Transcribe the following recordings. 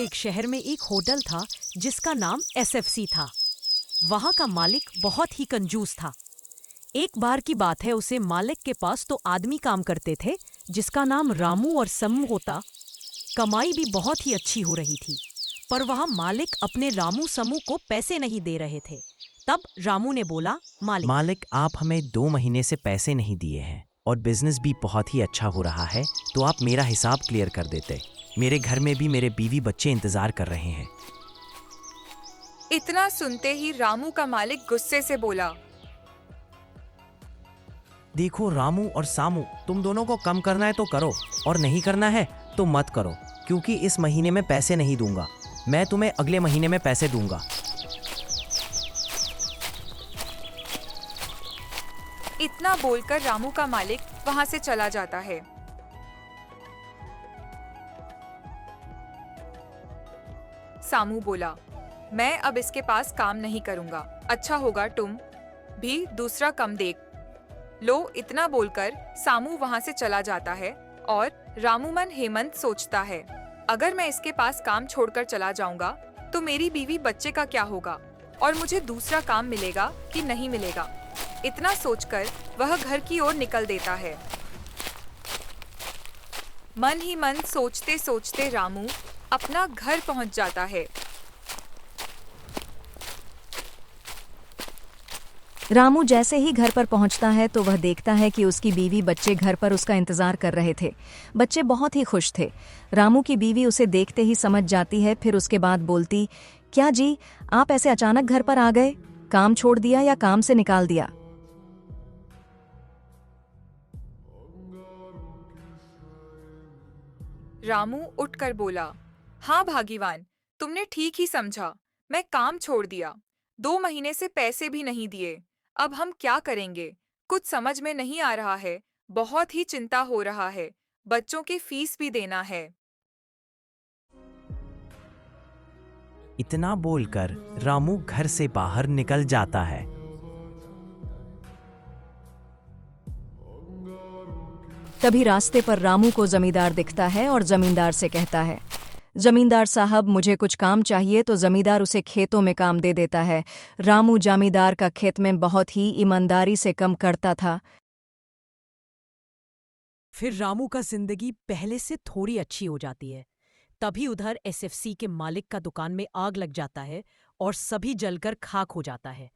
एक शहर में एक होटल था जिसका नाम एसएफसी था। वहाँ का मालिक बहुत ही कंजूस था। एक बार की बात है, उसे मालिक के पास तो आदमी काम करते थे जिसका नाम रामू और समू होता। कमाई भी बहुत ही अच्छी हो रही थी, पर वह मालिक अपने रामू समू को पैसे नहीं दे रहे थे। तब रामू ने बोला, मालिक, आप हमें 2 महीने से पैसे नहीं दिए हैं और बिजनेस भी बहुत ही अच्छा हो रहा है, तो आप मेरा हिसाब क्लियर कर देते। मेरे घर में भी मेरे बीवी बच्चे इंतजार कर रहे हैं। इतना सुनते ही रामू का मालिक गुस्से से बोला, देखो रामू और सामू, तुम दोनों को कम करना है तो करो और नहीं करना है तो मत करो, क्योंकि इस महीने में पैसे नहीं दूंगा। मैं तुम्हें अगले महीने में पैसे दूंगा। इतना बोलकर रामू का मालिक वहां से चला जाता है। सामू बोला, मैं अब इसके पास काम नहीं करूंगा। अच्छा होगा तुम भी दूसरा कम देख लो। इतना बोलकर सामू वहां से चला जाता है और रामू मन हेमंत सोचता है, अगर मैं इसके पास काम छोड़कर चला जाऊंगा तो मेरी बीवी बच्चे का क्या होगा और मुझे दूसरा काम मिलेगा कि नहीं मिलेगा। इतना सोचकर वह घर की ओर निकल देता है। मन ही मन सोचते सोचते रामू अपना घर पहुंच जाता है। रामू जैसे ही घर पर पहुंचता है तो वह देखता है कि उसकी बीवी बच्चे घर पर उसका इंतजार कर रहे थे। बच्चे बहुत ही खुश थे। रामू की बीवी उसे देखते ही समझ जाती है, फिर उसके बाद बोलती, क्या जी, आप ऐसे अचानक घर पर आ गए? काम छोड़ दिया या काम से निकाल दिया? रामू उठकर बोला, हाँ भागीवान, तुमने ठीक ही समझा। मैं काम छोड़ दिया। 2 महीने से पैसे भी नहीं दिए। अब हम क्या करेंगे? कुछ समझ में नहीं आ रहा है। बहुत ही चिंता हो रहा है। बच्चों की फीस भी देना है। इतना बोलकर रामू घर से बाहर निकल जाता है। तभी रास्ते पर रामू को जमींदार दिखता है और जमींदार से कहता है, जमींदार साहब, मुझे कुछ काम चाहिए। तो जमींदार उसे खेतों में काम दे देता है। रामू जमींदार का खेत में बहुत ही ईमानदारी से काम करता था। फिर रामू का जिंदगी पहले से थोड़ी अच्छी हो जाती है। तभी उधर एसएफसी के मालिक का दुकान में आग लग जाता है और सभी जलकर खाक हो जाता है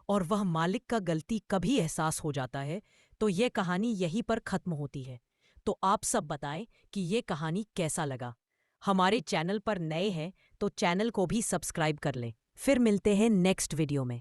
और वह मालिक का गलती कभी एहसास हो जाता है। तो ये कहानी यहीं पर खत्म होती है। तो आप सब बताएं कि ये कहानी कैसा लगा। हमारे चैनल पर नए हैं तो चैनल को भी सब्सक्राइब कर लें। फिर मिलते हैं नेक्स्ट वीडियो में।